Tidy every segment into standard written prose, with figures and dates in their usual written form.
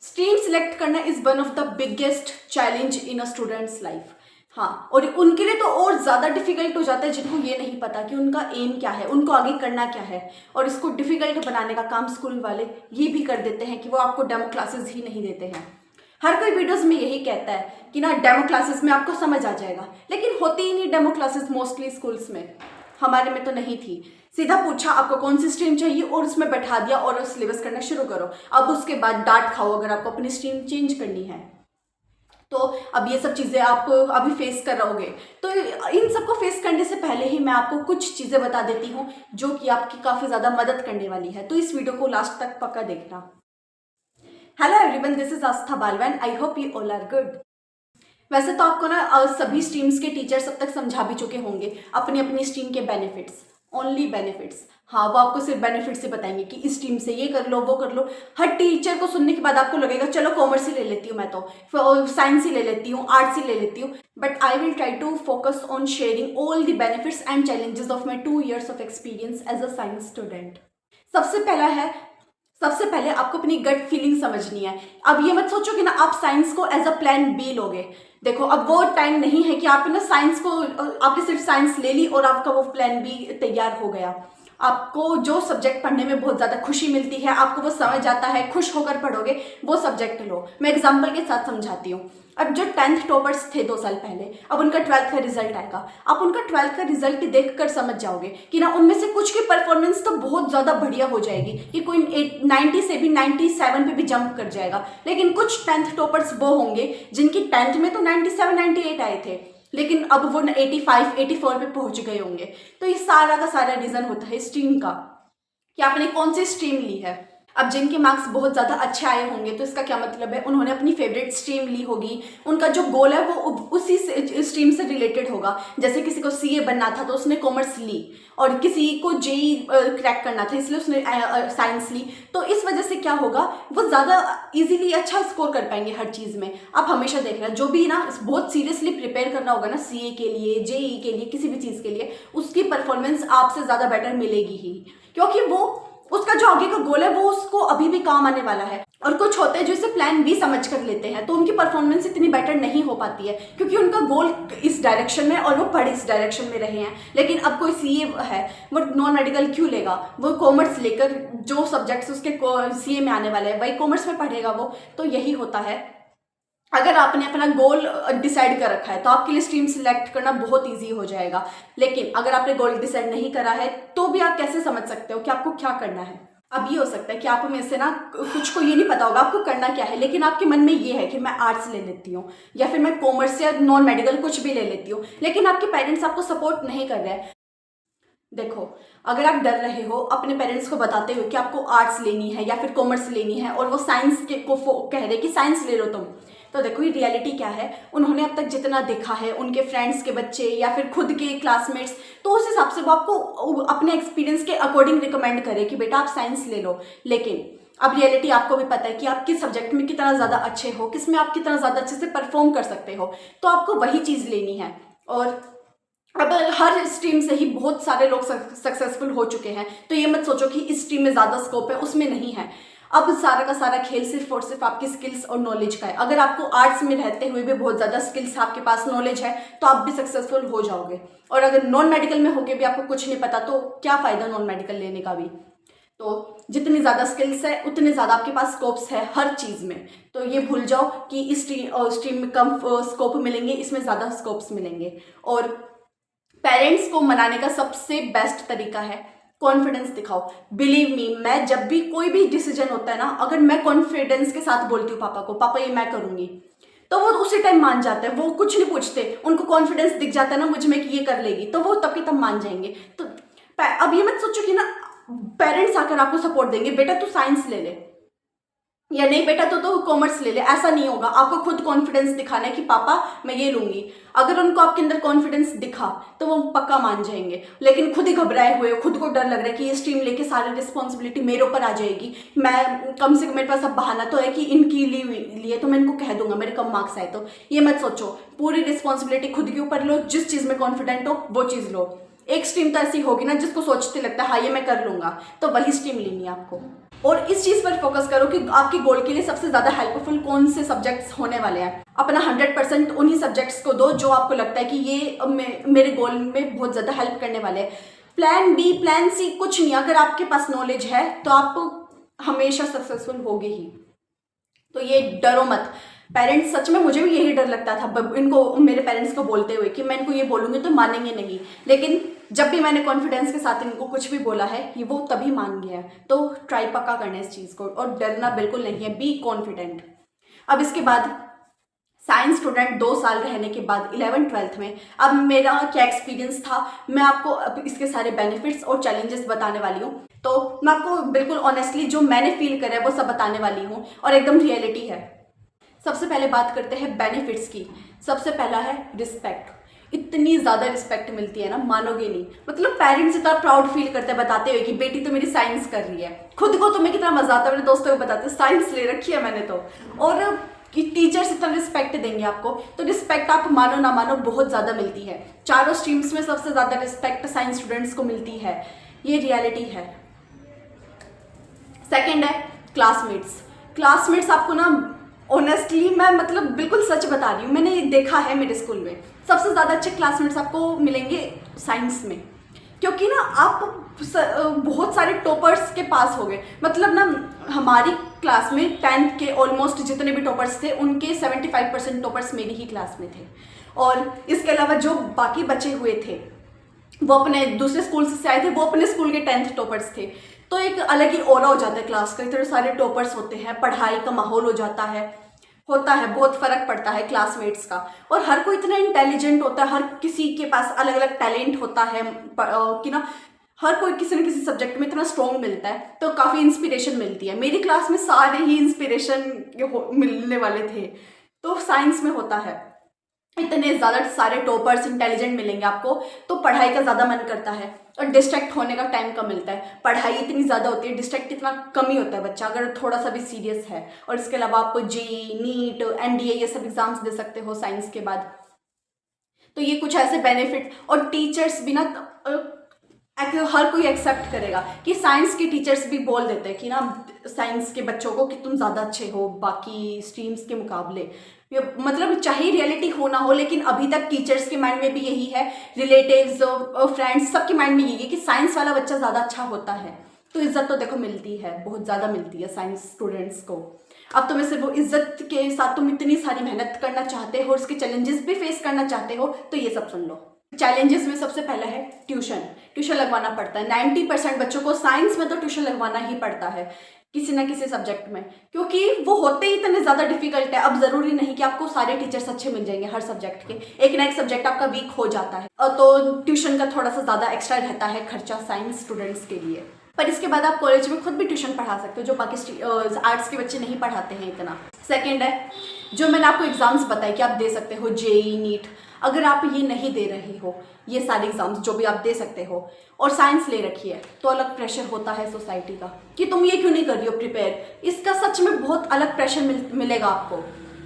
Stream select करना is one of the biggest challenge in a students life. हाँ, और उनके लिए तो और ज़्यादा डिफिकल्ट हो जाता है जिनको ये नहीं पता कि उनका एम क्या है, उनको आगे करना क्या है। और इसको डिफिकल्ट बनाने का काम स्कूल वाले ये भी कर देते हैं कि वो आपको डेमो क्लासेस ही नहीं देते हैं। हर कोई वीडियोस में यही कहता है कि ना डेमो क्लासेस में आपको समझ आ जाएगा, लेकिन होती ही नहीं डेमो क्लासेस मोस्टली स्कूल्स में। हमारे में तो नहीं थी। सीधा पूछा आपको कौन सी स्ट्रीम चाहिए और उसमें बैठा दिया और सिलेबस करना शुरू करो। अब उसके बाद डांट खाओ अगर आपको अपनी स्ट्रीम चेंज करनी है। तो अब ये सब चीज़ें आप अभी फेस कर रहोगे। तो इन सबको फेस करने से पहले ही मैं आपको कुछ चीज़ें बता देती हूँ जो कि आपकी काफ़ी ज़्यादा मदद करने वाली है। तो इस वीडियो को लास्ट तक पक्का देखना। Hello everyone, this is Aastha Balwa and I hope you all are good. वैसे तो आपको ना सभी स्ट्रीम्स के टीचर्स अब तक समझा भी चुके होंगे अपनी अपनी स्ट्रीम के बेनिफिट्स, ओनली बेनिफिट्स। हाँ, वो आपको सिर्फ बेनिफिट से बताएंगे कि इस स्ट्रीम से ये कर लो वो कर लो। हर टीचर को सुनने के बाद आपको लगेगा चलो कॉमर्स ही ले लेती हूँ, मैं तो साइंस ही ले लेती हूँ, आर्ट्स ही ले लेती हूँ। But I will try to focus on sharing all the benefits and challenges of my 2 years of experience as a science student. सबसे पहले आपको अपनी गट फीलिंग समझनी है। अब ये मत सोचो कि ना आप साइंस को एज अ प्लान बी लोगे। देखो, अब वो टाइम नहीं है कि आप ना साइंस को, आपने सिर्फ साइंस ले ली और आपका वो प्लान बी तैयार हो गया। आपको जो सब्जेक्ट पढ़ने में बहुत ज़्यादा खुशी मिलती है, आपको वो समझ आता है, खुश होकर पढ़ोगे, वो सब्जेक्ट लो। मैं एग्जाम्पल के साथ समझाती हूँ। अब जो 10th टॉपर्स थे 2 साल पहले, अब उनका 12th का रिजल्ट आएगा। आप उनका 12th का रिजल्ट देखकर समझ जाओगे कि ना उनमें से कुछ की परफॉर्मेंस तो बहुत ज़्यादा बढ़िया हो जाएगी कि कोई 90 से भी 97 पे भी जंप कर जाएगा। लेकिन कुछ 10th टॉपर्स वो होंगे जिनकी 10th में तो 97 98 आए थे, लेकिन अब वो 85 84 पे पहुंच गए होंगे। तो ये सारा का सारा रीज़न होता है स्ट्रीम का कि आपने कौन सी स्ट्रीम ली है। अब जिनके मार्क्स बहुत ज़्यादा अच्छे आए होंगे तो इसका क्या मतलब है, उन्होंने अपनी फेवरेट स्ट्रीम ली होगी। उनका जो गोल है वो उसी स्ट्रीम से रिलेटेड होगा। जैसे किसी को सीए बनना था तो उसने कॉमर्स ली, और किसी को जेई क्रैक करना था इसलिए उसने साइंस ली। तो इस वजह से क्या होगा, वो ज़्यादा इजीली अच्छा स्कोर कर पाएंगे हर चीज़ में। आप हमेशा देखना, जो भी ना बहुत सीरियसली प्रिपेयर करना होगा ना सीए के लिए, जेई के लिए, किसी भी चीज़ के लिए, उसकी परफॉर्मेंस आपसे ज़्यादा बेटर मिलेगी ही, क्योंकि वो उसका जो आगे का गोल है वो उसको अभी भी काम आने वाला है। और कुछ होते हैं जो इसे प्लान बी समझ कर लेते हैं, तो उनकी परफॉर्मेंस इतनी बेटर नहीं हो पाती है क्योंकि उनका गोल इस डायरेक्शन में और वो पढ़ इस डायरेक्शन में रहे हैं। लेकिन अब कोई सीए है, वो नॉन मेडिकल क्यों लेगा, वो कॉमर्स लेकर जो सब्जेक्ट्स उसके सीए में आने वाले हैं वही कॉमर्स में पढ़ेगा वो। तो यही होता है, अगर आपने अपना गोल डिसाइड कर रखा है तो आपके लिए स्ट्रीम सिलेक्ट करना बहुत इजी हो जाएगा। लेकिन अगर आपने गोल डिसाइड नहीं करा है तो भी आप कैसे समझ सकते हो कि आपको क्या करना है। अब ये हो सकता है कि आप में से ना कुछ को ये नहीं पता होगा आपको करना क्या है, लेकिन आपके मन में ये है कि मैं आर्ट्स ले लेती हूँ या फिर मैं कॉमर्स या नॉन मेडिकल कुछ भी ले लेती हूँ, लेकिन आपके पेरेंट्स आपको सपोर्ट नहीं कर रहे हैं। देखो, अगर आप डर रहे हो अपने पेरेंट्स को बताते हो कि आपको आर्ट्स लेनी है या फिर कॉमर्स लेनी है और वो साइंस के को कह रहे कि साइंस ले लो तुम, तो देखो ये रियलिटी क्या है। उन्होंने अब तक जितना देखा है उनके फ्रेंड्स के बच्चे या फिर खुद के क्लासमेट्स, तो उस हिसाब से वो आपको अपने एक्सपीरियंस के अकॉर्डिंग रिकमेंड करे कि बेटा आप साइंस ले लो। लेकिन अब रियलिटी आपको भी पता है कि आप किस सब्जेक्ट में कितना ज़्यादा अच्छे हो, किस में आप कितना ज़्यादा अच्छे से परफॉर्म कर सकते हो, तो आपको वही चीज़ लेनी है। और अब हर स्ट्रीम से ही बहुत सारे लोग सक्सेसफुल हो चुके हैं, तो ये मत सोचो कि इस स्ट्रीम में ज़्यादा स्कोप है, उसमें नहीं है। अब सारा का सारा खेल सिर्फ और सिर्फ आपकी स्किल्स और नॉलेज का है। अगर आपको आर्ट्स में रहते हुए भी बहुत ज़्यादा स्किल्स आपके पास नॉलेज है तो आप भी सक्सेसफुल हो जाओगे। और अगर नॉन मेडिकल में होके भी आपको कुछ नहीं पता तो क्या फ़ायदा नॉन मेडिकल लेने का भी। तो जितनी ज़्यादा स्किल्स है उतने ज़्यादा आपके पास स्कोप्स है हर चीज़ में। तो ये भूल जाओ कि इस स्ट्रीम में कम स्कोप मिलेंगे, इसमें ज़्यादा स्कोप्स मिलेंगे। और पेरेंट्स को मनाने का सबसे बेस्ट तरीका है कॉन्फिडेंस दिखाओ। बिलीव मी, मैं जब भी कोई भी डिसीजन होता है ना, अगर मैं कॉन्फिडेंस के साथ बोलती हूँ पापा को, पापा ये मैं करूँगी, तो वो उसी टाइम मान जाते हैं। वो कुछ नहीं पूछते, उनको कॉन्फिडेंस दिख जाता है ना मुझ में कि ये कर लेगी, तो वो तब के तब मान जाएंगे। तो अब ये मत सोचो कि ना पेरेंट्स आकर आपको सपोर्ट देंगे, बेटा तू साइंस ले ले, या नहीं बेटा तो कॉमर्स ले ले, ऐसा नहीं होगा। आपको खुद कॉन्फिडेंस दिखाना है कि पापा मैं ये लूंगी। अगर उनको आपके अंदर कॉन्फिडेंस दिखा तो वो पक्का मान जाएंगे। लेकिन खुद ही घबराए हुए, खुद को डर लग रहा है कि ये स्ट्रीम लेके सारी रिस्पॉन्सिबिलिटी मेरे ऊपर आ जाएगी, मैं कम से कम मेरे पास अब बहाना तो है कि इनकी लिए तो मैं इनको कह दूंगा मेरे कम मार्क्स आए तो। ये मत सोचो, पूरी रिस्पॉन्सिबिलिटी खुद के ऊपर लो, जिस चीज़ में कॉन्फिडेंट हो वो चीज़ लो। एक स्ट्रीम तो ऐसी होगी ना जिसको सोचते लगता है हाँ ये मैं कर लूंगा, तो वही स्ट्रीम लेनी है आपको। और इस चीज़ पर फोकस करो कि आपके गोल के लिए सबसे ज़्यादा हेल्पफुल कौन से सब्जेक्ट्स होने वाले हैं। अपना 100% उन्हीं सब्जेक्ट्स को दो जो आपको लगता है कि ये मेरे गोल में बहुत ज़्यादा हेल्प करने वाले हैं। प्लान बी, प्लान सी कुछ नहीं। अगर आपके पास नॉलेज है तो आप हमेशा सक्सेसफुल होगे ही। तो ये डरो मत। पेरेंट्स, सच में मुझे भी यही डर लगता था इनको, मेरे पेरेंट्स को बोलते हुए कि मैं इनको ये बोलूँगी तो मानेंगे नहीं, लेकिन जब भी मैंने कॉन्फिडेंस के साथ इनको कुछ भी बोला है ये वो तभी मान गया है। तो ट्राई पक्का करना है इस चीज़ को, और डरना बिल्कुल नहीं है, बी कॉन्फिडेंट। अब इसके बाद साइंस स्टूडेंट 2 साल रहने के बाद 11th-12th में अब मेरा क्या एक्सपीरियंस था, मैं आपको अब इसके सारे बेनिफिट्स और चैलेंजेस बताने वाली हूँ। तो मैं आपको बिल्कुल ऑनेस्टली जो मैंने फील करा है वो सब बताने वाली हूँ, और एकदम रियलिटी है। सबसे पहले बात करते हैं बेनिफिट्स की। सबसे पहला है रिस्पेक्ट। इतनी ज़्यादा रिस्पेक्ट मिलती है ना, मानोगे नहीं। मतलब पेरेंट्स इतना प्राउड फील करते हैं बताते हुए कि बेटी तो मेरी साइंस कर रही है। खुद को तुम्हें कितना मजा आता है, मेरे दोस्तों को बताते हैं साइंस ले रखी है मैंने तो। और कि टीचर्स इतना रिस्पेक्ट देंगे आपको, तो रिस्पेक्ट आप मानो ना मानो बहुत ज़्यादा मिलती है। चारों स्ट्रीम्स में सबसे ज़्यादा रिस्पेक्ट साइंस स्टूडेंट्स को मिलती है, ये रियलिटी है। सेकेंड है क्लासमेट्स। क्लासमेट्स आपको ना ऑनेस्टली मैं मतलब बिल्कुल सच बता रही हूँ, मैंने देखा है मेरे स्कूल में सबसे ज़्यादा अच्छे क्लासमेट्स आपको मिलेंगे साइंस में, क्योंकि ना आप बहुत सारे टॉपर्स के पास हो गए। मतलब ना हमारी क्लास में 10th के ऑलमोस्ट जितने भी टॉपर्स थे उनके 75% टॉपर्स मेरी ही क्लास में थे, और इसके अलावा जो बाकी बचे हुए थे वो अपने दूसरे स्कूल से आए थे, वो अपने स्कूल के 10th टॉपर्स थे। तो एक अलग ही ऑरा हो जाता है क्लास का, इतने सारे टॉपर्स होते हैं, पढ़ाई का माहौल हो जाता है, बहुत फ़र्क पड़ता है क्लासमेट्स का। और हर कोई इतना इंटेलिजेंट होता है, हर किसी के पास अलग अलग टैलेंट होता है कि ना हर कोई किसी न किसी सब्जेक्ट में इतना स्ट्रॉन्ग मिलता है, तो काफ़ी इंस्पिरेशन मिलती है। मेरी क्लास में सारे ही इंस्पिरेशन मिलने वाले थे, तो साइंस में होता है इतने ज़्यादा सारे टॉपर्स इंटेलिजेंट मिलेंगे आपको, तो पढ़ाई का ज़्यादा मन करता है और डिस्ट्रैक्ट होने का टाइम कम मिलता है। पढ़ाई इतनी ज़्यादा होती है, डिस्ट्रैक्ट इतना कम ही होता है बच्चा अगर थोड़ा सा भी सीरियस है। और इसके अलावा आप जेईई, नीट, एनडीए ये सब एग्जाम्स दे सकते हो साइंस के बाद। तो ये कुछ ऐसे बेनिफिट, और टीचर्स भी ना हर कोई एक्सेप्ट करेगा कि साइंस के टीचर्स भी बोल देते हैं कि ना साइंस के बच्चों को कि तुम ज़्यादा अच्छे हो बाकी स्ट्रीम्स के मुकाबले। मतलब चाहे रियलिटी हो ना हो, लेकिन अभी तक टीचर्स के माइंड में भी यही है, रिलेटिव्स, फ्रेंड्स, सबके माइंड में यही है कि साइंस वाला बच्चा ज़्यादा अच्छा होता है। तो इज्जत तो देखो मिलती है, बहुत ज़्यादा मिलती है साइंस स्टूडेंट्स को। अब तुम्हें सिर्फ वो इज्जत के साथ तुम इतनी सारी मेहनत करना चाहते हो, उसके चैलेंजेस भी फेस करना चाहते हो, तो ये सब सुन लो। चैलेंजेस में सबसे पहला है ट्यूशन लगवाना पड़ता है। 90% बच्चों को साइंस में तो ट्यूशन लगवाना ही पड़ता है किसी ना किसी सब्जेक्ट में, क्योंकि वो होते ही इतने ज़्यादा डिफिकल्ट है। अब ज़रूरी नहीं कि आपको सारे टीचर्स अच्छे मिल जाएंगे हर सब्जेक्ट के, एक ना एक सब्जेक्ट आपका वीक हो जाता है, तो ट्यूशन का थोड़ा सा ज़्यादा एक्स्ट्रा रहता है खर्चा साइंस स्टूडेंट्स के लिए। पर इसके बाद आप कॉलेज में खुद भी ट्यूशन पढ़ा सकते हो, जो बाकी आर्ट्स के बच्चे नहीं पढ़ाते हैं इतना। सेकेंड है जो मैंने आपको एग्जाम्स बताए कि आप दे सकते हो जेईई, नीट। अगर आप ये नहीं दे रहे हो, ये सारे एग्जाम्स जो भी आप दे सकते हो, और साइंस ले रखी है, तो अलग प्रेशर होता है सोसाइटी का कि तुम ये क्यों नहीं कर रही हो प्रिपेयर। इसका सच में बहुत अलग प्रेशर मिलेगा आपको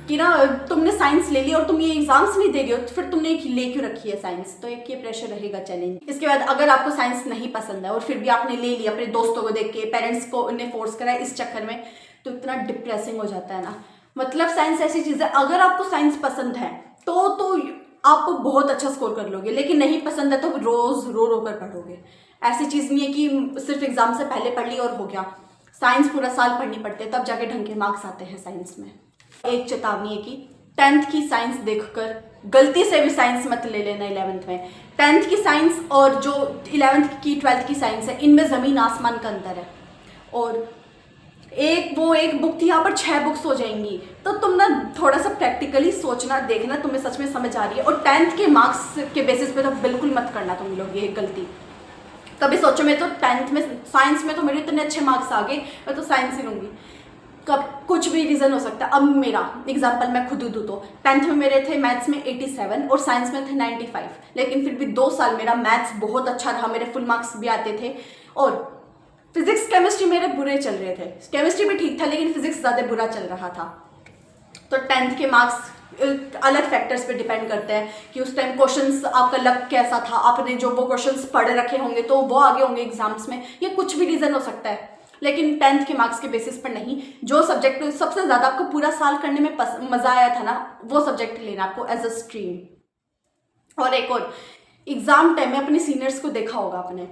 कि ना तुमने साइंस ले ली और तुम ये एग्जाम्स नहीं दे रही हो, तो फिर तुमने ले क्यों रखी है साइंस। तो एक ये प्रेशर रहेगा चैलेंज। इसके बाद अगर आपको साइंस नहीं पसंद है और फिर भी आपने ले लिया अपने दोस्तों को देख के, पेरेंट्स को उन्हें फोर्स करा इस चक्कर में, तो इतना डिप्रेसिंग हो जाता है ना। मतलब साइंस ऐसी चीज़ है, अगर आपको साइंस पसंद है तो आप बहुत अच्छा स्कोर कर लोगे, लेकिन नहीं पसंद है तो रोज़ रो कर पढ़ोगे। ऐसी चीज़ नहीं है कि सिर्फ एग्जाम से पहले पढ़ ली और हो गया। साइंस पूरा साल पढ़नी पड़ती है, तब जाके ढंग के मार्क्स आते हैं साइंस में। एक चेतावनी है कि 10th की साइंस देखकर गलती से भी साइंस मत ले लेना 11th में। 10th की साइंस और जो 11th की 12th की साइंस है, इनमें ज़मीन आसमान का अंतर है। और एक बुक थी, यहाँ पर 6 बुक्स हो जाएंगी। तो तुम ना थोड़ा सा प्रैक्टिकली सोचना, देखना तुम्हें सच में समझ आ रही है। और 10th के मार्क्स के बेसिस पे तो बिल्कुल मत करना तुम लोग ये गलती। कभी सोचो मैं तो 10th में साइंस में तो मेरे इतने अच्छे मार्क्स आ गए, मैं तो साइंस ही लूँगी। कब कुछ भी रीज़न हो सकता है। अब मेरा एग्जाम्पल मैं खुद दूँ तो 10th में मेरे थे मैथ्स में 87 और साइंस में थे 95, लेकिन फिर भी 2 साल मेरा मैथ्स बहुत अच्छा रहा, मेरे फुल मार्क्स भी आते थे। और फिजिक्स केमिस्ट्री मेरे बुरे चल रहे थे, केमिस्ट्री भी ठीक था लेकिन फिजिक्स ज़्यादा बुरा चल रहा था। तो 10th के मार्क्स अलग फैक्टर्स पे डिपेंड करते हैं कि उस टाइम क्वेश्चंस आपका लक कैसा था, आपने जो वो क्वेश्चंस पढ़ रखे होंगे तो वो आगे होंगे एग्जाम्स में, ये कुछ भी रीज़न हो सकता है। लेकिन 10th के मार्क्स के बेसिस पर नहीं। जो सब्जेक्ट सबसे ज़्यादा आपको पूरा साल करने में मज़ा आया था ना, वो सब्जेक्ट लेना आपको एज अ स्ट्रीम। और एक और, एग्जाम टाइम में अपने सीनियर्स को देखा होगा आपने,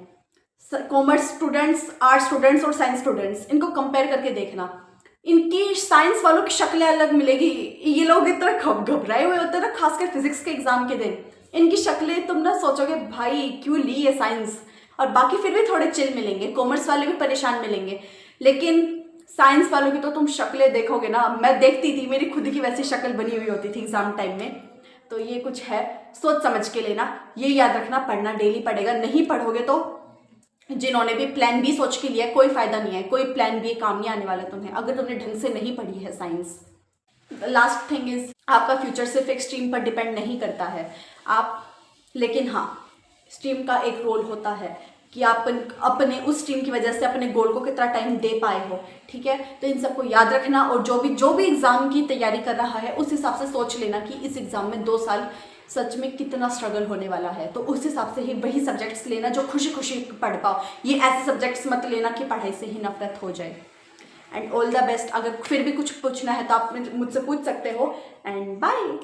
कॉमर्स स्टूडेंट्स, आर्ट स्टूडेंट्स और साइंस स्टूडेंट्स, इनको कंपेयर करके देखना। इनकी साइंस वालों की शक्लें अलग मिलेगी, ये लोग इतना घबराए हुए होते हैं ना, खासकर फिजिक्स के एग्जाम के दिन। इनकी शक्लें तुम ना सोचोगे भाई क्यों ली है साइंस, और बाकी फिर भी थोड़े चिल मिलेंगे, कॉमर्स वाले भी परेशान मिलेंगे, लेकिन साइंस वालों की तो तुम शक्लें देखोगे ना, मैं देखती थी, मेरी खुद की वैसी शक्ल बनी हुई होती थी एग्जाम टाइम में। तो ये कुछ है, सोच समझ के लेना, ये याद रखना, पढ़ना डेली पड़ेगा, नहीं पढ़ोगे तो जिन्होंने भी प्लान बी सोच के लिया कोई फायदा नहीं है, कोई प्लान बी काम नहीं आने वाला तुम्हें अगर तुमने ढंग से नहीं पढ़ी है साइंस। लास्ट थिंग इज, आपका फ्यूचर सिर्फ एक स्ट्रीम पर डिपेंड नहीं करता है आप, लेकिन हाँ स्ट्रीम का एक रोल होता है कि आप अपने उस स्ट्रीम की वजह से अपने गोल को कितना टाइम दे पाए हो, ठीक है। तो इन सबको याद रखना, और जो भी एग्जाम की तैयारी कर रहा है उस हिसाब से सोच लेना कि इस एग्जाम में 2 साल सच में कितना स्ट्रगल होने वाला है, तो उस हिसाब से ही वही सब्जेक्ट्स लेना जो खुशी खुशी पढ़ पाओ। ये ऐसे सब्जेक्ट्स मत लेना कि पढ़ाई से ही नफरत हो जाए। And all the best. अगर फिर भी कुछ पूछना है तो आप मुझसे पूछ सकते हो, एंड बाय।